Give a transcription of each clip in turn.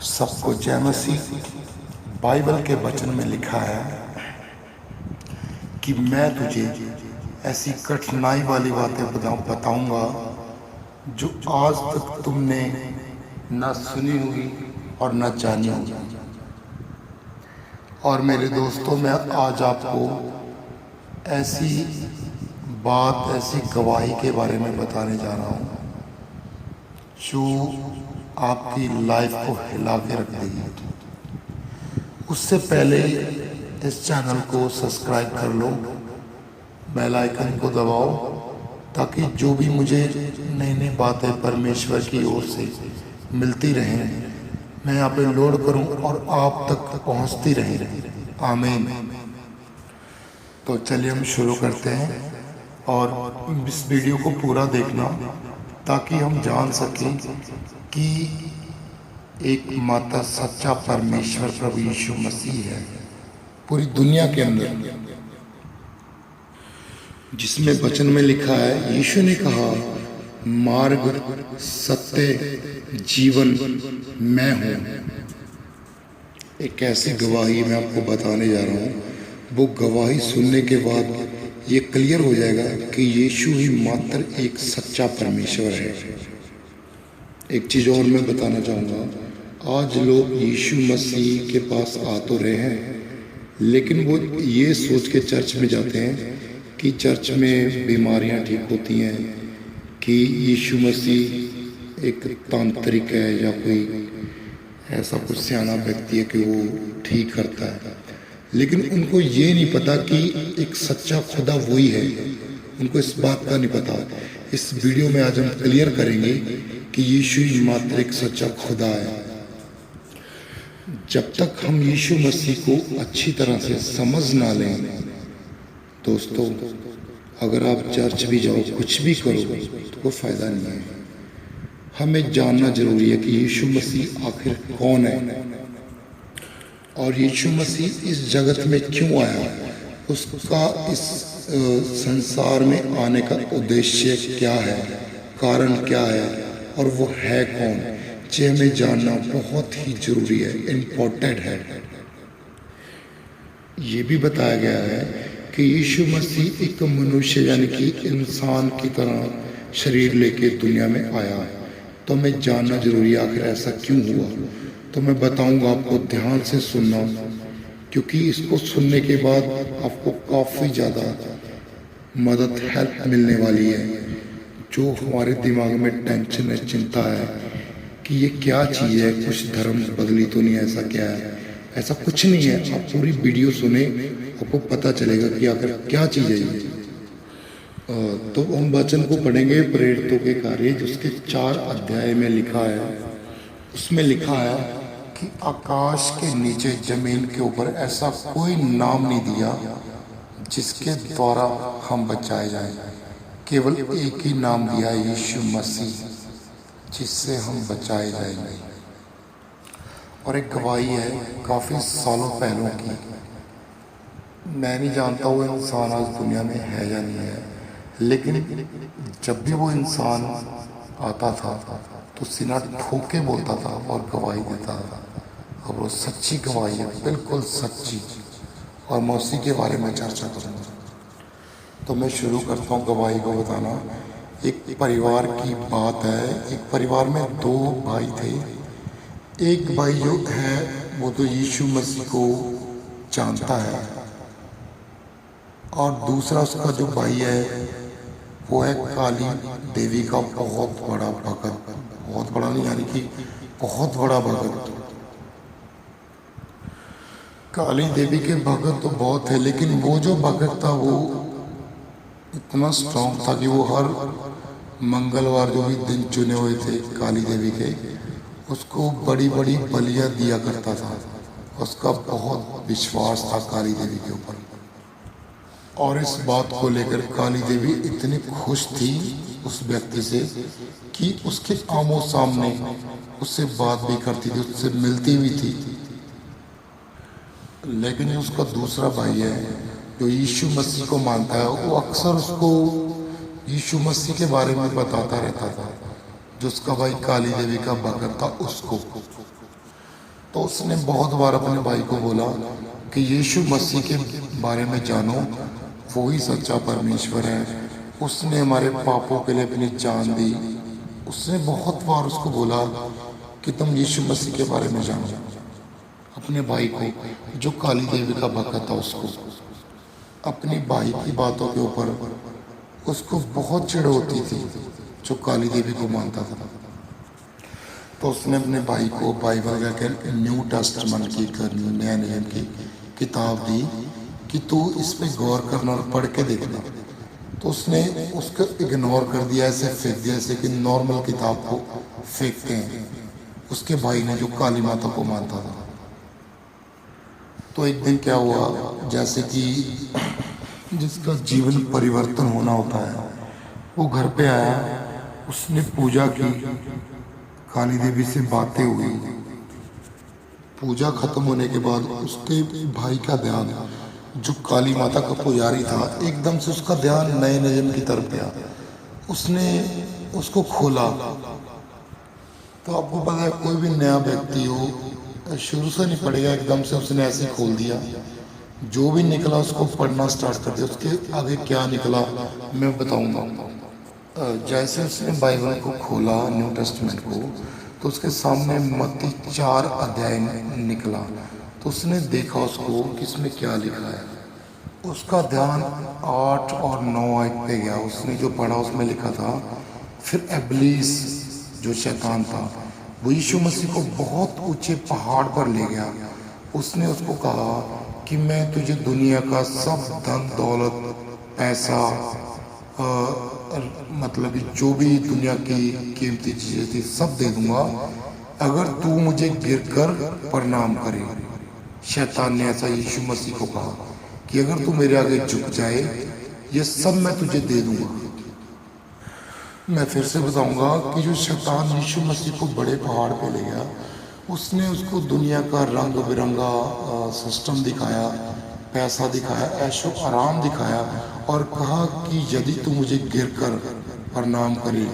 सबको जय मसीह। बाइबल के वचन में लिखा है कि मैं तुझे ऐसी कठिनाई वाली बातें बताऊंगा जो आज तक तुमने न सुनी होगी और न जानी होगी। और मेरे दोस्तों, मैं आज आपको ऐसी बात, ऐसी गवाही के बारे में बताने जा रहा हूँ जो आपकी लाइफ को हिला के रख देगी। उससे पहले इस चैनल को सब्सक्राइब कर लो, बेल आइकन को दबाओ, ताकि जो भी मुझे नई नई बातें परमेश्वर की ओर से मिलती रहें, मैं यहाँ पे लोड करूँ और आप तक पहुँचती रहे। आमीन। तो चलिए हम शुरू करते हैं और इस वीडियो को पूरा देखना ताकि हम जान सकें कि एक माता सच्चा परमेश्वर प्रभु यीशु मसीह है पूरी दुनिया के अंदर, जिसमें वचन में लिखा है, यीशु ने कहा, मार्ग, सत्य, जीवन मैं हूँ। एक ऐसी गवाही मैं आपको बताने जा रहा हूँ। वो गवाही सुनने के बाद ये क्लियर हो जाएगा कि यीशु ही मात्र एक सच्चा परमेश्वर है। एक चीज़ और मैं बताना चाहूँगा, आज लोग यीशु मसीह के पास आ तो रहे हैं, लेकिन वो ये सोच के चर्च में जाते हैं कि चर्च में बीमारियां ठीक होती हैं, कि यीशु मसीह एक तांत्रिक है या कोई ऐसा कुछ सियाना व्यक्ति है कि वो ठीक करता है। लेकिन उनको ये नहीं पता कि एक सच्चा खुदा वही है। उनको इस बात का नहीं पता। इस वीडियो में आज हम क्लियर करेंगे कि यीशु ही मात्र एक सच्चा खुदा है। जब तक हम यीशु मसीह को अच्छी तरह से समझ ना लें, दोस्तों, अगर आप चर्च भी जाओ, कुछ भी करो, तो कोई फायदा नहीं है। हमें जानना जरूरी है कि यीशु मसीह आखिर कौन है और यीशु मसीह इस जगत में क्यों आया, उसका इस संसार में आने का उद्देश्य क्या है, कारण क्या है और वो है कौन। ये हमें जानना बहुत ही जरूरी है, इम्पोर्टेंट है। ये भी बताया गया है कि यीशु मसीह एक मनुष्य यानी कि इंसान की तरह शरीर लेके दुनिया में आया है। तो हमें जानना जरूरी है आखिर ऐसा क्यों हुआ। तो मैं बताऊंगा, आपको ध्यान से सुनना, क्योंकि इसको सुनने के बाद आपको काफ़ी ज़्यादा मदद, हेल्प मिलने वाली है। जो हमारे दिमाग में टेंशन है, चिंता है कि ये क्या चीज़ है, कुछ धर्म बदली तो नहीं, ऐसा क्या है, ऐसा कुछ नहीं है। आप पूरी वीडियो सुने, आपको पता चलेगा कि आखिर क्या चीज़ है ये। तो हम वचन को पढ़ेंगे, प्रेरितों के कार्य जिसके 4 अध्याय में लिखा है। उसमें लिखा है कि आकाश के नीचे, जमीन के ऊपर ऐसा कोई नाम नहीं दिया जिसके द्वारा हम बचाए जाएं। केवल एक ही नाम दिया, यीशु मसीह, जिससे हम बचाए जाएंगे। और एक गवाही है काफ़ी सालों पहलों की। मैं नहीं जानता वो इंसान आज दुनिया में है या नहीं है, लेकिन जब भी वो इंसान आता था तो सीना ठोक के बोलता था और गवाही देता था। और वो सच्ची गवाही है, बिल्कुल सच्ची। और मैं उसी के बारे में चर्चा करूँगा। तो मैं शुरू करता हूँ गवाही को बताना। एक परिवार की बात है। एक परिवार में 2 भाई थे। एक भाई जो है वो तो यीशु मसीह को जानता है, और दूसरा उसका जो भाई है वो है काली देवी का बहुत बड़ा भगत। बहुत बड़ा नहीं, यानी कि बहुत बड़ा भगत। काली देवी के भगत तो बहुत है, लेकिन वो जो भगत था वो इतना स्ट्रांग था कि वो हर मंगलवार जो भी दिन चुने हुए थे काली देवी के, उसको बड़ी बड़ी बलियां दिया करता था। उसका बहुत विश्वास था काली देवी के ऊपर। और इस बात को लेकर काली देवी इतनी खुश थी उस व्यक्ति से कि उसके आमो सामने उससे बात भी करती थी, उससे मिलती भी थी। लेकिन जो उसका दूसरा भाई है जो यीशु मसीह को मानता है, वो अक्सर उसको यीशु मसीह के बारे में बताता रहता था। जो उसका भाई काली देवी का भगत था उसको। तो उसने बहुत बार अपने भाई को बोला कि यीशु मसीह के बारे में जानो, वो ही सच्चा परमेश्वर है, उसने हमारे पापों के लिए अपनी जान दी। उसने बहुत बार उसको बोला कि तुम यीशु मसीह के बारे में जानो। अपने भाई को, जो काली देवी का भक्त था, उसको अपनी भाई की बातों के ऊपर उसको बहुत चिढ़ होती थी, जो काली देवी को मानता था। तो उसने अपने भाई को बाइबल का न्यू टेस्टमेंट की नया नियम की किताब दी कि तू इस पे गौर करना और पढ़ के देखना। तो उसने उसको इग्नोर कर दिया, ऐसे फेंक दिया जैसे कि नॉर्मल किताब को फेंकते हैं। उसके भाई ने, जो काली माता को मानता था। तो एक दिन क्या हुआ, जैसे कि जिसका जीवन परिवर्तन होना होता है, वो घर पे आया, उसने पूजा की, काली देवी से बातें हुई। पूजा खत्म होने के बाद उसके भाई का ध्यान, जो काली माता का पुजारी था, एकदम से उसका ध्यान नए नियम की तरफ गया। उसने उसको खोला। तो आपको पता है, कोई भी नया व्यक्ति हो, शुरू से नहीं पढ़ेगा, एकदम से उसने ऐसे खोल दिया। जो भी निकला उसको पढ़ना स्टार्ट कर दिया। उसके आगे क्या निकला मैं बताऊंगा। जैसे उसने बाइबल को खोला, न्यू टेस्टमेंट को, तो उसके सामने मत्ती 4 अध्याय निकला। तो उसने देखा उसको कि इसमें क्या लिखा है। उसका ध्यान 8 और 9 आयत पे गया। उसने जो पढ़ा उसमें लिखा था, फिर इब्लीस जो शैतान था, वो यीशु मसीह को बहुत ऊंचे पहाड़ पर ले गया। उसने उसको कहा कि मैं तुझे दुनिया का सब धन दौलत पैसा मतलब जो भी दुनिया की कीमती चीजें थी सब दे दूंगा, अगर तू मुझे गिरकर प्रणाम करे। शैतान ने ऐसा यीशु मसीह को कहा कि अगर तू मेरे आगे झुक जाए, ये सब मैं तुझे दे दूंगा। मैं फिर से बताऊंगा कि जो शैतान यीशु मसीह को बड़े पहाड़ पे ले गया, उसने उसको दुनिया का रंग बिरंगा सिस्टम दिखाया, पैसा दिखाया, ऐशो आराम दिखाया, और कहा कि यदि तू मुझे गिरकर प्रणाम करे,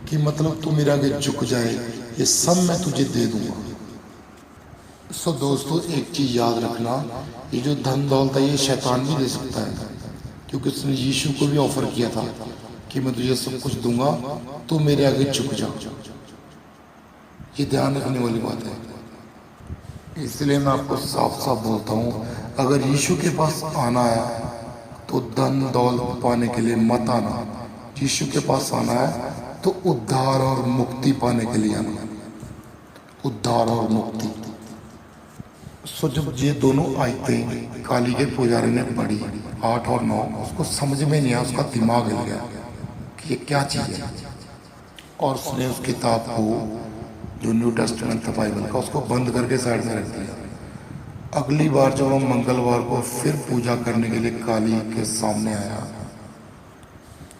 कि मतलब तू मेरे आगे झुक जाए, ये सब मैं तुझे दे दूंगा। सो दोस्तों, एक चीज याद रखना, ये जो धन दौलत है ये शैतान भी दे सकता है, क्योंकि उसने यीशु को भी ऑफर किया था कि मैं तुझे सब कुछ दूंगा, तू मेरे आगे झुक जा। ये ध्यान रखने वाली बात है। इसलिए मैं आपको साफ साफ बोलता हूँ, अगर यीशु के पास आना है तो धन दौलत पाने के लिए मत आना। यीशु के पास आना है तो उद्धार और मुक्ति पाने के लिए आना। उद्धार और मुक्ति। सो जब ये दोनों आयतें काली के पुजारी ने पढ़ी, 8 और 9, उसको समझ में नहीं आया, उसका दिमाग हिल गया कि ये क्या चीज़ है। और उसने उस किताब को, जो न्यू टेस्टमेंट था बाइबल का, उसको बंद करके साइड में रख दिया। अगली बार जब हम मंगलवार को फिर पूजा करने के लिए काली के सामने आया,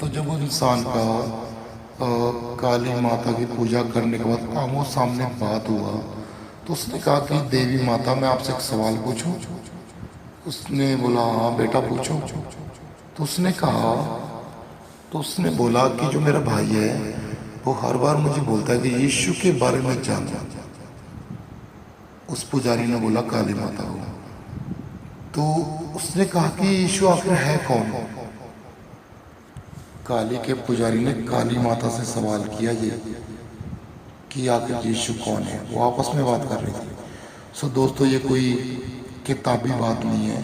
तो जब वो इंसान का काली माता की पूजा करने के बाद आमो सामने बात हुआ, तो उसने कहा कि देवी माता, मैं आपसे एक सवाल पूछूं? उसने बोला हाँ बेटा पूछो। तो उसने कहा, तो उसने बोला कि जो मेरा भाई है वो हर बार मुझे बोलता है कि यीशु के बारे में जानो। उस पुजारी ने बोला काली माता को। तो उसने कहा कि यीशु आखिर है कौन? काली के पुजारी ने काली माता से सवाल किया ये कि आखिर यीशु कौन है। वो आपस में बात कर रही थी। सो दोस्तों, ये कोई किताबी बात नहीं है,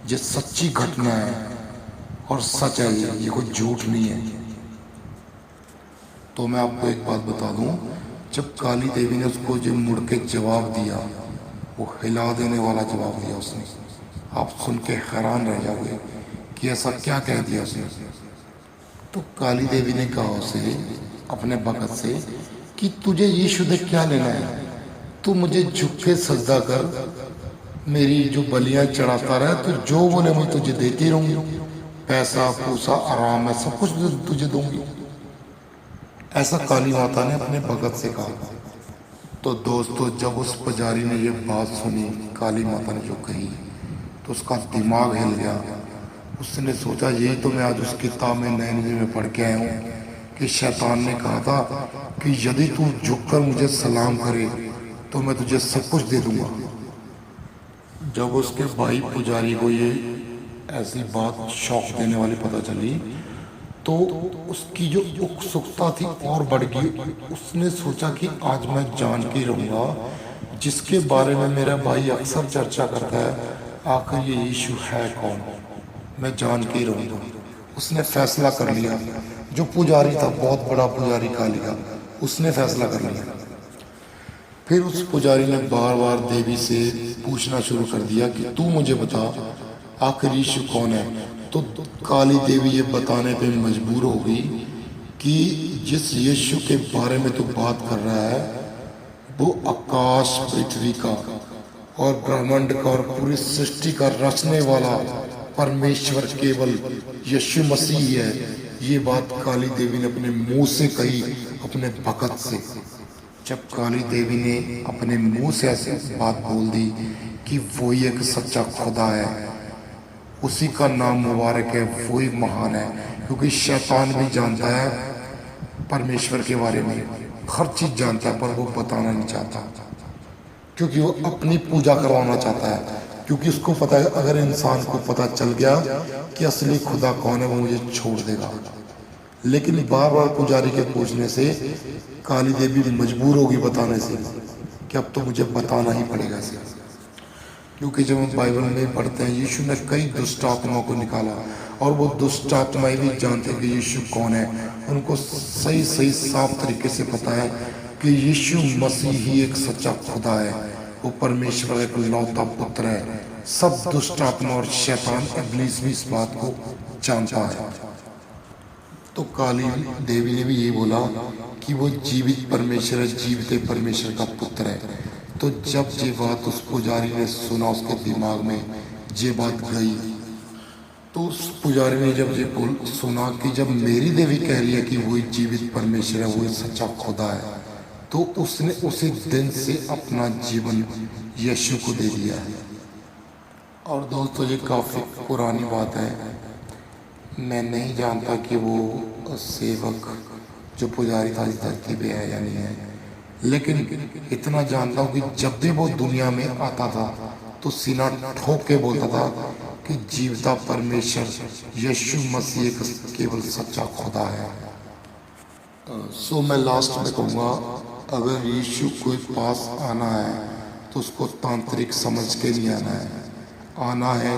ये सच्ची घटना है और सच है, ये कोई झूठ नहीं है। तो मैं आपको एक बात बता दूं, जब काली देवी ने उसको जो मुड़ के जवाब दिया, वो हिला देने वाला जवाब दिया उसने। आप सुन के हैरान रह जाओगे कि ऐसा क्या कह दिया उसने। तो काली देवी ने कहा उसे, अपने भगत से, कि तुझे यीशु से क्या लेना है? तू मुझे झुक के सजदा कर, मेरी जो बलियां चढ़ाता रहे, तो जो बोले मैं तुझे देती रहूंगी, पैसा पूसा आराम है सब कुछ तुझे दूंगी। ऐसा काली माता ने अपने भगत से कहा। तो दोस्तों, जब उस पुजारी ने ये बात सुनी, काली माता ने जो कही, तो उसका दिमाग हिल गया। उसने सोचा यही तो मैं आज उस किताब में नए नियम में पढ़ के आया हूँ कि शैतान ने कहा था कि यदि तू झुककर मुझे सलाम करे तो मैं तुझे सब कुछ दे दूंगा। जब उसके भाई पुजारी को ये ऐसी बात शौक देने वाली पता चली तो उसकी जो उत्सुकता थी और बढ़ गई। उसने सोचा कि आज मैं जान के रहूंगा जिसके बारे में मेरा भाई अक्सर चर्चा करता है, आखिर ये यीशु है कौन, मैं जान के रहूंगा। उसने फैसला कर लिया। जो पुजारी था, बहुत बड़ा पुजारी काली का, उसने फैसला कर लिया। फिर उस पुजारी ने बार बार देवी से पूछना शुरू कर दिया कि तू मुझे बता आखिर यीशु कौन है। तो काली देवी ये बताने पे मजबूर हो गई कि जिस यीशु के बारे में तू बात कर रहा है वो आकाश पृथ्वी का और ब्रह्मांड का और पूरी सृष्टि का रचने वाला परमेश्वर केवल यीशु मसीह है। ये बात काली देवी ने अपने मुंह से कही, अपने भक्त से। जब काली देवी ने अपने मुंह से ऐसी बात बोल दी कि वही एक सच्चा खुदा है, उसी का नाम मुबारक है, वही महान है। क्योंकि शैतान भी जानता है परमेश्वर के बारे में, हर चीज जानता है, पर वो बताना नहीं चाहता क्योंकि वो अपनी पूजा करवाना चाहता है। क्योंकि उसको पता है अगर इंसान को पता चल गया कि असली खुदा कौन है वो मुझे छोड़ देगा। लेकिन बार बार पुजारी के पूछने से काली देवी मजबूर होगी बताने से कि अब तो मुझे बताना ही पड़ेगा इसे। क्योंकि जब हम बाइबल में पढ़ते हैं यीशु ने कई दुष्ट आत्माओं को निकाला और वो दुष्ट आत्माएं भी जानते कि यीशु कौन है। उनको सही सही साफ तरीके से पता है कि यीशु मसीह ही एक सच्चा खुदा है, वो परमेश्वर एक लौता पुत्र है। सब दुष्ट आत्मा और शैतान इब्लीस भी इस बात को जानता है। तो काली देवी ने भी यही बोला कि वो जीवित परमेश्वर है, जीवित परमेश्वर का पुत्र है। तो जब ये बात उस पुजारी ने सुना, उसके दिमाग में ये बात गई, तो उस पुजारी ने जब ये सुना कि जब मेरी देवी कह रही है कि वही जीवित परमेश्वर है, वही सच्चा खुदा है, तो उसने उसी दिन से अपना जीवन यीशु को दे दिया है। और दोस्तों ये काफ़ी पुरानी बात है, मैं नहीं जानता कि वो सेवक जो पुजारी था इस धरती पे है या नहीं है, लेकिन इतना जानता हूँ कि जब भी वो दुनिया में आता था तो सीना ठोक के बोलता था कि जीवता परमेश्वर यीशु मसीह केवल सच्चा खुदा है। सो मैं लास्ट में कहूँगा, अगर यीशु के पास आना है तो उसको तांत्रिक समझ के नहीं आना है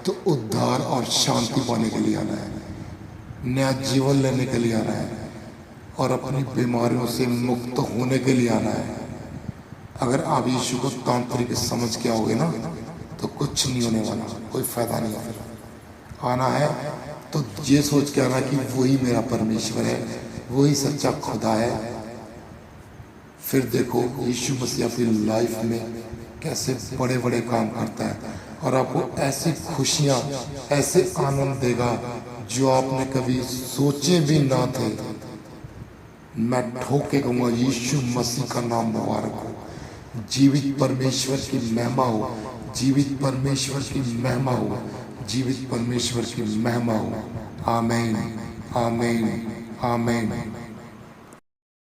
तो उद्धार और शांति पाने के लिए आना है, नया जीवन लेने के लिए आना है और अपनी बीमारियों से मुक्त होने के लिए आना है। अगर आप यीशु को तांत्रिक समझ के आओगे ना तो कुछ नहीं होने वाला, कोई फायदा नहीं है। आना है तो ये सोच के आना कि वही मेरा परमेश्वर है, वही सच्चा खुदा है। फिर देखो यीशु मसीह अपनी लाइफ में कैसे बड़े बड़े काम करता है और आपको ऐसी खुशियाँ, ऐसे आनंद देगा जो आपने कभी सोचे भी ना थे। मैं ठोक के कहूँगा यीशु मसीह का नाम मुबारक हो, जीवित परमेश्वर की महिमा हो, जीवित परमेश्वर की महिमा हो, जीवित परमेश्वर की महिमा हो। आमीन, आमीन, आमीन।